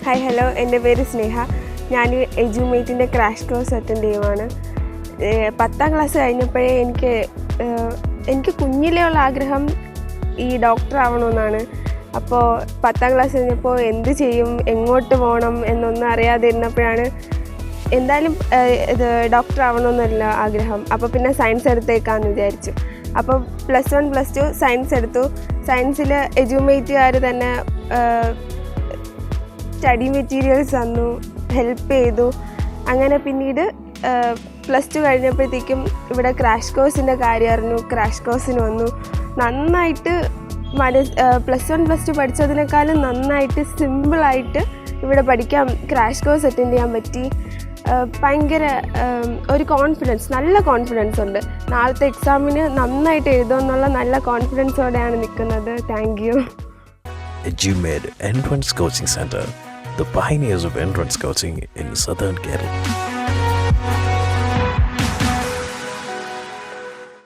Hi hello, എൻ്റെ പേര് സ്നേഹ. ഞാൻ എഡ്യൂമേറ്റിൻ്റെ ക്രാഷ് കോഴ്സ് അറ്റൻഡ് ചെയ്യുവാണ്. 10ാം ക്ലാസ് കഴിഞ്ഞപ്പോഴേ എനിക്ക് കുഞ്ഞിലേ ഉള്ള ആഗ്രഹം ഈ ഡോക്ടർ ആവണമെന്നാണ്. അപ്പോൾ 10ാം ക്ലാസ് കഴിഞ്ഞപ്പോൾ എന്ത് ചെയ്യും, എങ്ങോട്ട് പോകണം എന്നൊന്നും അറിയാതിരുന്നപ്പോഴാണ് എന്തായാലും ഇത് ഡോക്ടർ ആവണമെന്നല്ല ആഗ്രഹം. അപ്പോൾ പിന്നെ സയൻസ് എടുത്തേക്കാമെന്ന് വിചാരിച്ചു. അപ്പോൾ +1 +2 സയൻസ് എടുത്തു. സയൻസിൽ എഡ്യൂമേറ്റുകാർ തന്നെ സ്റ്റഡി മെറ്റീരിയൽസ് തന്നു, ഹെൽപ്പ് ചെയ്തു. അങ്ങനെ പിന്നീട് +2 കഴിഞ്ഞപ്പോഴത്തേക്കും ഇവിടെ ക്രാഷ് കോഴ്സിൻ്റെ കാര്യം അറിഞ്ഞു. ക്രാഷ് കോഴ്സിന് വന്നു. നന്നായിട്ട് +1 +2 പഠിച്ചതിനേക്കാളും നന്നായിട്ട് സിമ്പിളായിട്ട് ഇവിടെ പഠിക്കാൻ ക്രാഷ് കോഴ്സ് അറ്റൻഡ് ചെയ്യാൻ പറ്റി. ഭയങ്കര ഒരു നല്ല കോൺഫിഡൻസ് ഉണ്ട്. നാളത്തെ എക്സാമിന് നന്നായിട്ട് എഴുതുമെന്നുള്ള നല്ല കോൺഫിഡൻസോടെയാണ് നിൽക്കുന്നത്. Thank you. Edumate Entrance Coaching Center, the pioneers of entrance coaching in Southern Kerala.